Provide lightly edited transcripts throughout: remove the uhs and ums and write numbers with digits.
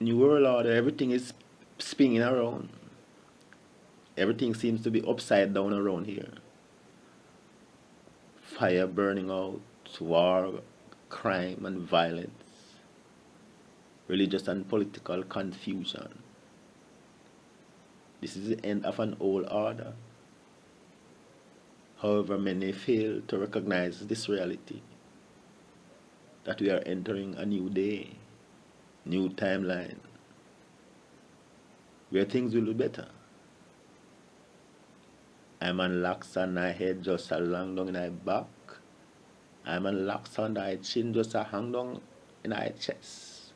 New world order, everything is spinning around. Everything seems to be upside down around here. Fire burning out, war, crime and violence, religious and political confusion. This is the end of an old order. However, many fail to recognize this reality that we are entering a new day, new timeline, where things will be better. I'm on locks on my head just a long down in my back. I'm on locks on my chin just a hang down in my chest.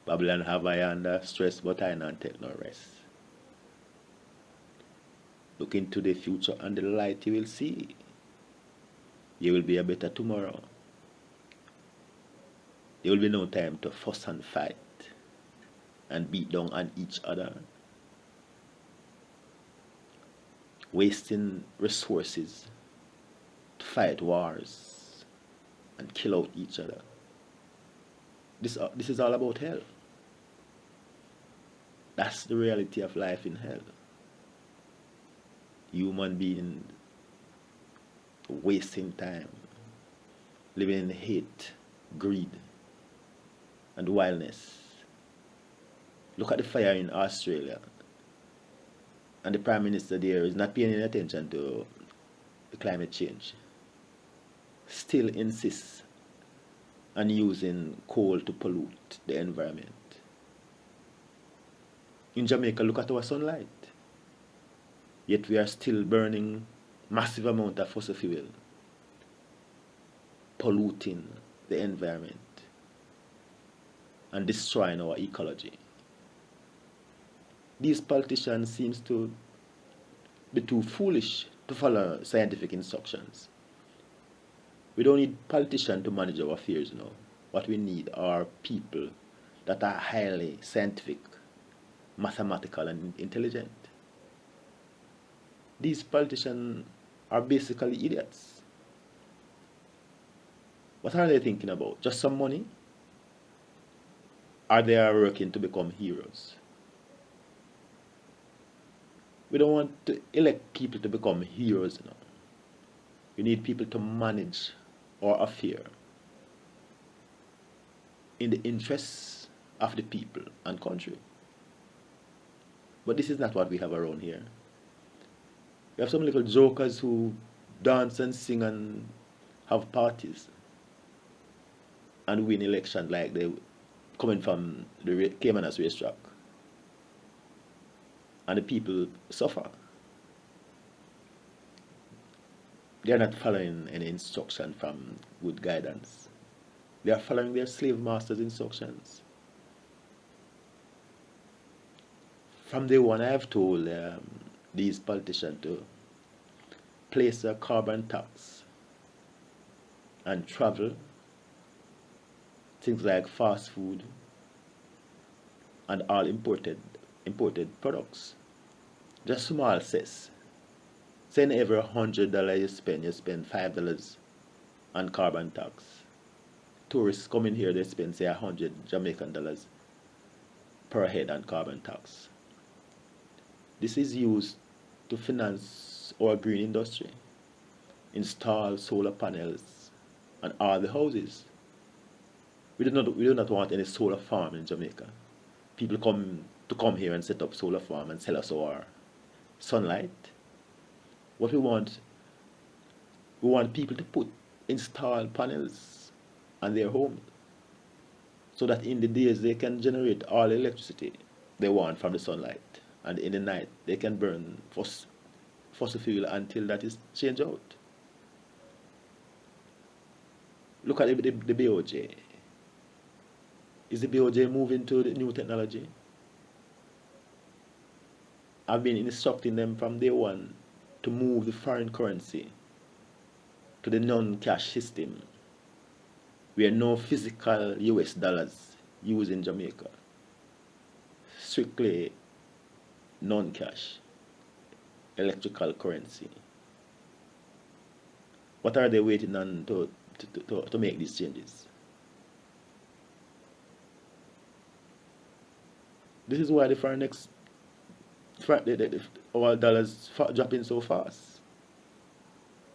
Babylon have I under stress, but I not take no rest. Look into the future and the light you will see. You will be a better tomorrow. There will be no time to fuss and fight and beat down on each other, wasting resources to fight wars and kill out each other. This is all about hell. That's the reality of life in hell. Human beings wasting time, living in hate, greed, and wildness. Look at the fire in Australia. And the Prime Minister there is not paying any attention to the climate change. Still insists on using coal to pollute the environment. In Jamaica, look at our sunlight. Yet we are still burning massive amount of fossil fuel, polluting the environment and destroying our ecology. These politicians seem to be too foolish to follow scientific instructions. We don't need politicians to manage our affairs now. What we need are people that are highly scientific, mathematical, and intelligent. These politicians are basically idiots. What are they thinking about? Just some money? Or they are working to become heroes? We don't want to elect people to become heroes now. We need people to manage our affair in the interests of the people and country. But this is not what we have around here. We have some little jokers who dance and sing and have parties and win election like they coming from the Caymanas racetrack. And the people suffer. They are not following any instruction from good guidance. They are following their slave masters' instructions. From day one, I have told these politicians to place a carbon tax and travel, things like fast food and all imported products. Just small cess. Say in every $100 you spend $5 on carbon tax. Tourists come in here, they spend say $100 per head on carbon tax. This is used to finance our green industry, install solar panels on all the houses. We do not want any solar farm in Jamaica. People come here and set up solar farm and sell us our sunlight. What we want people to install panels on their homes so that in the days they can generate all the electricity they want from the sunlight, and in the night they can burn fossil fuel until that is changed out. Look at the BOJ. Is the BOJ moving to the new technology? I've been instructing them from day one to move the foreign currency to the non-cash system, where no physical US dollars used in Jamaica. Strictly non-cash, electrical currency. What are they waiting on to make these changes? This is why the our dollars dropping so fast,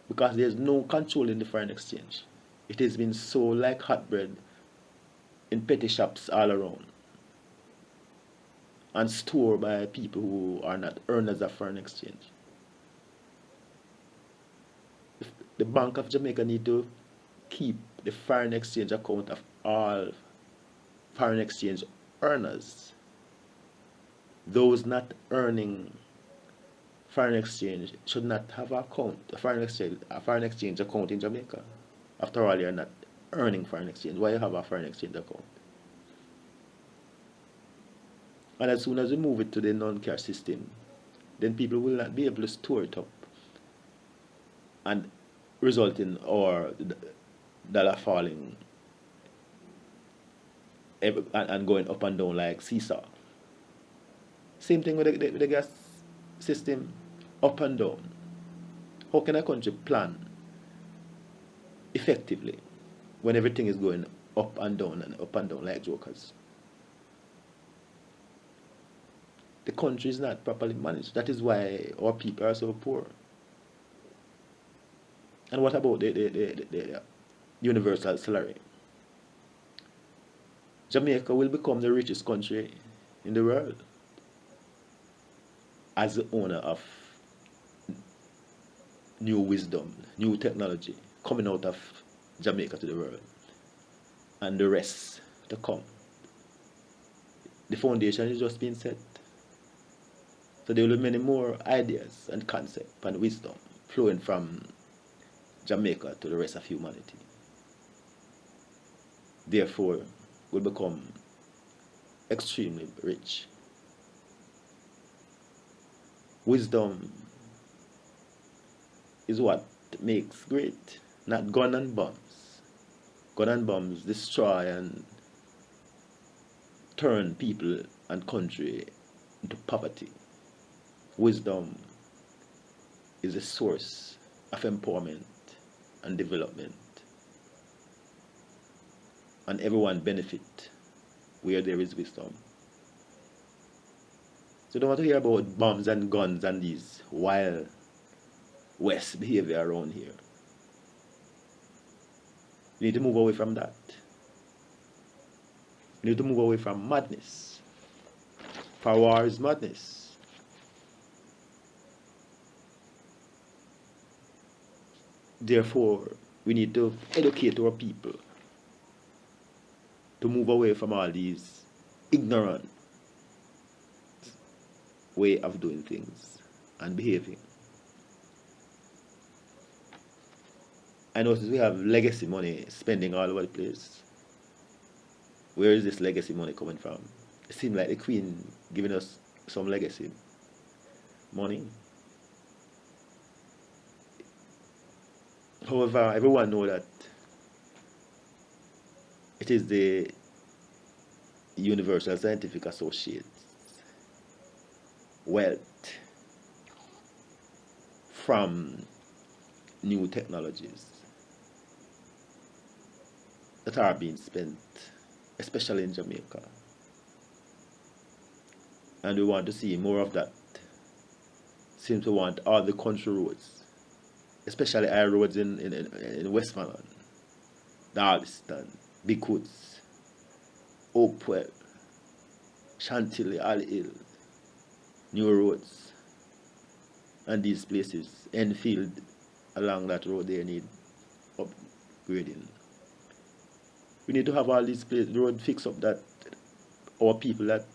because there's no control in the foreign exchange. It has been sold like hot bread in petty shops all around and stored by people who are not earners of foreign exchange. The Bank of Jamaica need to keep the foreign exchange account of all foreign exchange earners. Those not earning foreign exchange should not have a foreign exchange account in Jamaica. After all, you're not earning foreign exchange. Why you have a foreign exchange account? And as soon as we move it to the non-cash system, then people will not be able to store it up and result in our dollar falling and going up and down like seesaw. Same thing with the gas system, up and down. How can a country plan effectively when everything is going up and down like jokers? The country is not properly managed. That is why our people are so poor. And what about the universal salary? Jamaica will become the richest country in the world as the owner of new wisdom, new technology coming out of Jamaica to the world, and the rest to come. The foundation is just being set. So there will be many more ideas and concepts and wisdom flowing from Jamaica to the rest of humanity. Therefore, will become extremely rich. Wisdom is what makes great, not gun and bombs. Gun and bombs destroy and turn people and country into poverty. Wisdom is a source of empowerment and development, and everyone benefit where there is wisdom. So don't want to hear about bombs and guns and these wild West behavior around here. You need to move away from that. You need to move away from madness. For war is madness. Therefore, we need to educate our people to move away from all these ignorant way of doing things and behaving. I notice we have legacy money spending all over the place. Where is this legacy money coming from? It seems like the Queen giving us some legacy money. However, everyone knows that it is the Universal Scientific Associates wealth from new technologies that are being spent, especially in Jamaica. And we want to see more of that, since we want all the country roads, especially high roads in Westmoreland, Darlington, Big Woods, Oakwell, Chantilly, All Hill, New Roads, and these places, Enfield, along that road they need upgrading. We need to have all these places, the road fixed up that our people that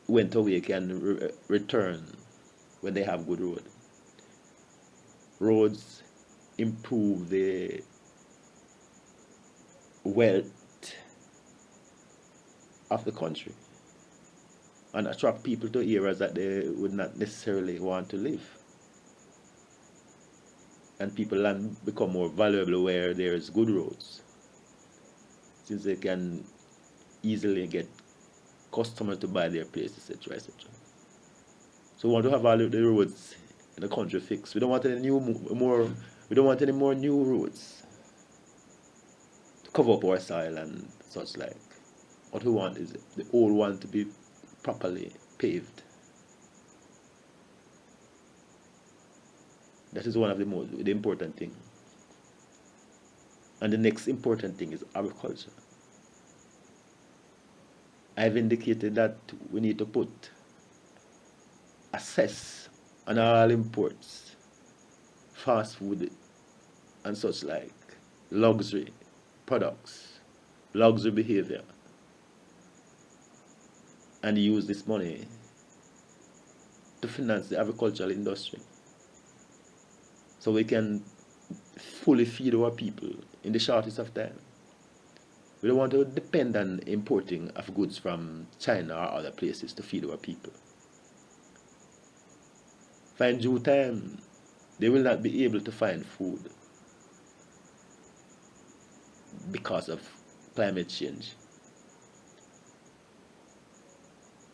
went away can return when they have good road. Roads improve the wealth of the country and attract people to areas that they would not necessarily want to live. And people land become more valuable where there's good roads, since they can easily get customers to buy their place, etc., etc. So we want to have all the roads in the country fixed. We don't want any more. We don't want any more new roads to cover up our soil and such like. What we want is the old one to be properly paved. That is one of the important thing. And the next important thing is agriculture. I've indicated that we need to put assess on all imports, fast food and such like, luxury products, luxury behavior, and use this money to finance the agricultural industry so we can fully feed our people in the shortest of time. We don't want to depend on importing of goods from China or other places to feed our people. Find due time, they will not be able to find food because of climate change.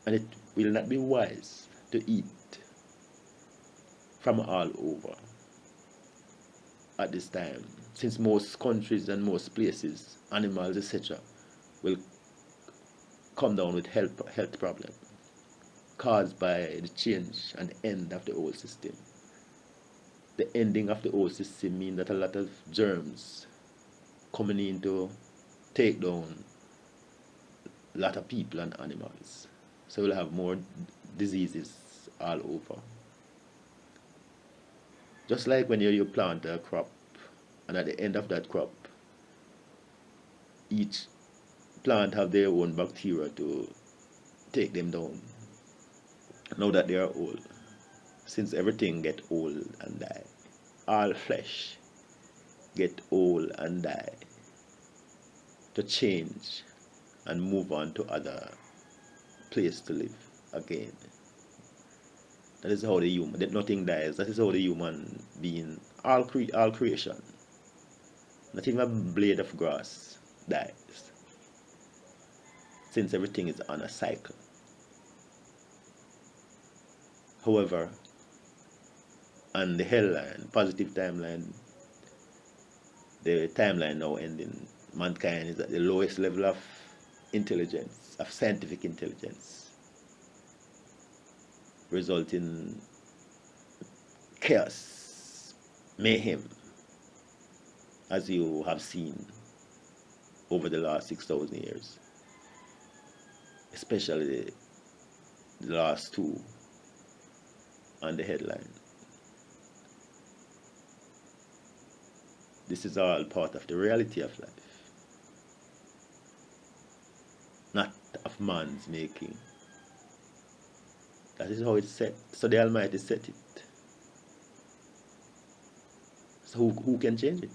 And it will not be wise to eat from all over at this time, since most countries and most places, animals, etc., will come down with health problems caused by the change and end of the old system. The ending of the old system means that a lot of germs coming in to take down a lot of people and animals. So we'll have more diseases all over. Just like when you plant a crop, and at the end of that crop, each plant have their own bacteria to take them down. Now that they are old, since everything get old and die, all flesh get old and die, to change and move on to other place to live again. That is how the human, that nothing dies. That is how the human being, all creation, not even a blade of grass dies, since everything is on a cycle. However, on the hell line, positive timeline, the timeline now ending, mankind is at the lowest level of intelligence, of scientific intelligence, resulting in chaos, mayhem, as you have seen over the last 6,000 years, especially the last two on the headline. This is all part of the reality of life, not of man's making. That is how it's set. So the Almighty set it. So who can change it?